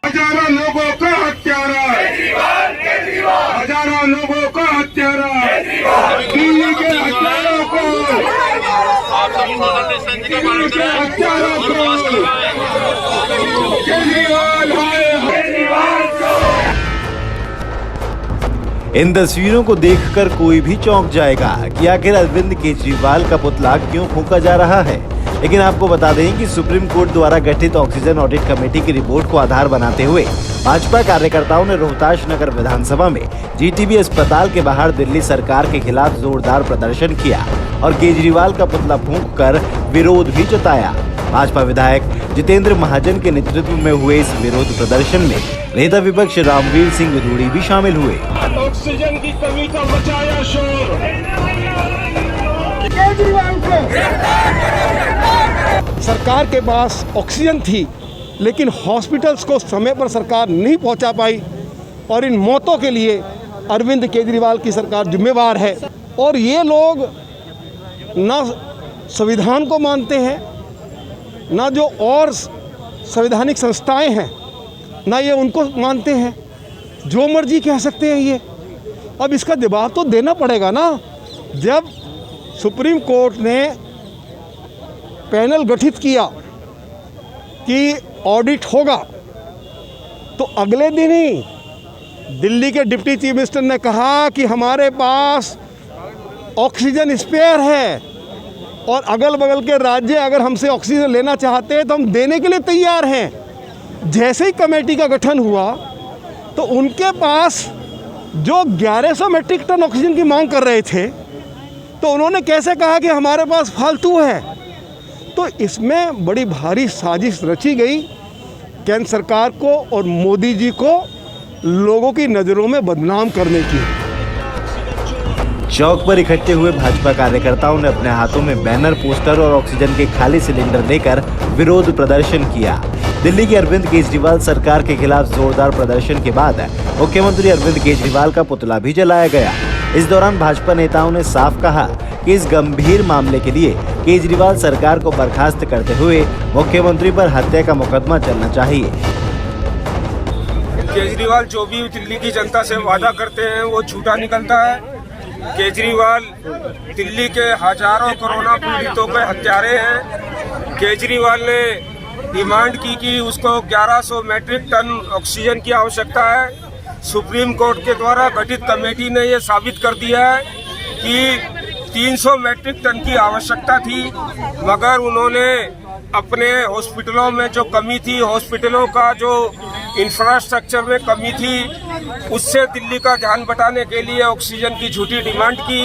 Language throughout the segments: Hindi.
हजारों लोगों का हत्यारा, हजारों लोगों का हत्यारा, दिल्ली के हत्यारों को, दिल्ली के हत्यारों को केजरीवाल इन तस्वीरों को देखकर कोई भी चौंक जाएगा कि आखिर अरविंद केजरीवाल का पुतला क्यों फूंका जा रहा है। लेकिन आपको बता दें कि सुप्रीम कोर्ट द्वारा गठित ऑक्सीजन ऑडिट कमेटी की रिपोर्ट को आधार बनाते हुए भाजपा कार्यकर्ताओं ने रोहतास नगर विधानसभा में जीटीबी अस्पताल के बाहर दिल्ली सरकार के खिलाफ जोरदार प्रदर्शन किया और केजरीवाल का पुतला फूंककर विरोध भी जताया। भाजपा विधायक जितेंद्र महाजन के नेतृत्व में हुए इस विरोध प्रदर्शन में नेता विपक्ष रामवीर सिंह विधूड़ी भी शामिल हुए। ऑक्सीजन की कमी का मचाया शोर, सरकार के पास ऑक्सीजन थी लेकिन हॉस्पिटल्स को समय पर सरकार नहीं पहुंचा पाई और इन मौतों के लिए अरविंद केजरीवाल की सरकार जिम्मेवार है। और ये लोग ना संविधान को मानते हैं, ना जो और संवैधानिक संस्थाएं हैं, ना ये उनको मानते हैं, जो मर्जी कह सकते हैं ये। अब इसका जवाब तो देना पड़ेगा ना। जब सुप्रीम कोर्ट ने पैनल गठित किया कि ऑडिट होगा तो अगले दिन ही दिल्ली के डिप्टी चीफ मिनिस्टर ने कहा कि हमारे पास ऑक्सीजन स्पेयर है और अगल बगल के राज्य अगर हमसे ऑक्सीजन लेना चाहते हैं तो हम देने के लिए तैयार हैं। जैसे ही कमेटी का गठन हुआ तो उनके पास जो 1100 मैट्रिक टन ऑक्सीजन की मांग कर रहे थे तो उन्होंने कैसे कहा कि हमारे पास फालतू है। तो इसमें बड़ी भारी साजिश रची गई केंद्र सरकार को और मोदी जी को लोगों की नज़रों में बदनाम करने की। चौक पर इकट्ठे हुए भाजपा कार्यकर्ताओं ने अपने हाथों में बैनर, पोस्टर और ऑक्सीजन के खाली सिलेंडर लेकर विरोध प्रदर्शन किया। दिल्ली की अरविंद केजरीवाल सरकार के खिलाफ जोरदार प्रदर्शन के बाद मुख्यमंत्री अरविंद केजरीवाल का पुतला भी जलाया गया। इस दौरान भाजपा नेताओं ने साफ कहा कि इस गंभीर मामले के लिए केजरीवाल सरकार को बर्खास्त करते हुए मुख्यमंत्री पर हत्या का मुकदमा चलना चाहिए। केजरीवाल जो भी दिल्ली की जनता से वादा करते हैं वो झूठा निकलता है। केजरीवाल दिल्ली के हजारों कोरोना पीड़ितों के हत्यारे हैं। केजरीवाल ने डिमांड की कि उसको 1100 मैट्रिक टन ऑक्सीजन की आवश्यकता है। सुप्रीम कोर्ट के द्वारा गठित कमेटी ने ये साबित कर दिया है कि 300 मैट्रिक टन की आवश्यकता थी, मगर उन्होंने अपने हॉस्पिटलों में जो कमी थी, हॉस्पिटलों का जो इंफ्रास्ट्रक्चर में कमी थी, उससे दिल्ली का ध्यान बटाने के लिए ऑक्सीजन की झूठी डिमांड की।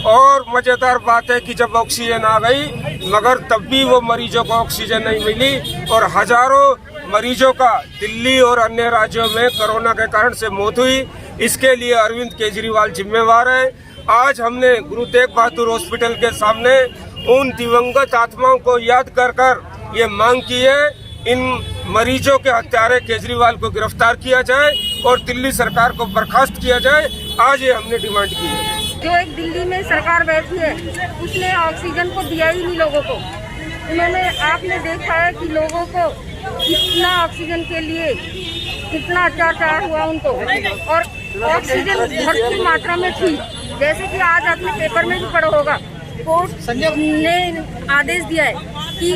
और मज़ेदार बात है कि जब ऑक्सीजन आ गई मगर तब भी वो मरीजों को ऑक्सीजन नहीं मिली और हजारों मरीजों का दिल्ली और अन्य राज्यों में कोरोना के कारण से मौत हुई। इसके लिए अरविंद केजरीवाल जिम्मेवार है। आज हमने गुरु तेग बहादुर हॉस्पिटल के सामने उन दिवंगत आत्माओं को याद कर ये मांग की है, इन मरीजों के हत्यारे केजरीवाल को गिरफ्तार किया जाए और दिल्ली सरकार को बर्खास्त किया जाए। आज ये हमने डिमांड की है। जो एक दिल्ली में सरकार बैठी है उसने ऑक्सीजन को दिया ही नहीं लोगों को। उन्होंने आपने देखा है कि लोगों को कितना ऑक्सीजन के लिए कितना अत्याचार हुआ उनको, और ऑक्सीजन भरपूर मात्रा में थी। जैसे कि आज आपने पेपर में भी पढ़ा होगा, कोर्ट ने आदेश दिया है कि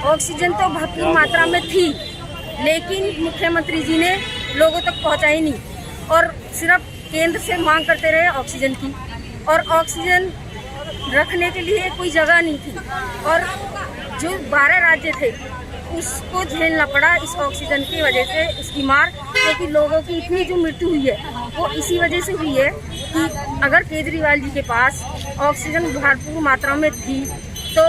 ऑक्सीजन तो भरपूर मात्रा में थी लेकिन मुख्यमंत्री जी ने लोगों तक पहुंचाई नहीं और सिर्फ केंद्र से मांग करते रहे ऑक्सीजन की, और ऑक्सीजन रखने के लिए कोई जगह नहीं थी और जो 12 राज्य थे उसको झेलना पड़ा इस ऑक्सीजन की वजह से, इसकी मार। क्योंकि लोगों की इतनी जो मृत्यु हुई है वो इसी वजह से हुई है कि अगर केजरीवाल जी के पास ऑक्सीजन भरपूर मात्रा में थी तो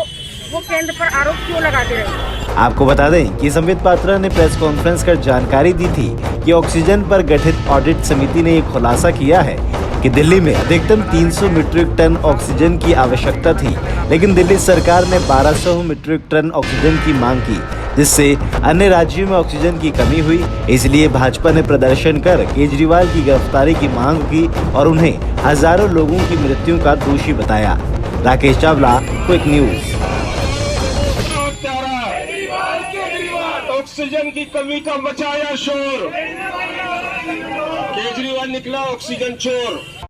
वो केंद्र पर आरोप क्यों लगाते रहे। आपको बता दें कि संबित पात्रा ने प्रेस कॉन्फ्रेंस कर जानकारी दी थी कि ऑक्सीजन पर गठित ऑडिट समिति ने एक खुलासा किया है कि दिल्ली में अधिकतम 300 मीट्रिक टन ऑक्सीजन की आवश्यकता थी, लेकिन दिल्ली सरकार ने 1200 मीट्रिक टन ऑक्सीजन की मांग की, जिससे अन्य राज्यों में ऑक्सीजन की कमी हुई। इसलिए भाजपा ने प्रदर्शन कर केजरीवाल की गिरफ्तारी की मांग की और उन्हें हजारों लोगों की मृत्यु का दोषी बताया। Rakesh Chawla, quick news. Oxygen की कमी का मचाया शोर, केजरीवाल निकला ऑक्सीजन चोर।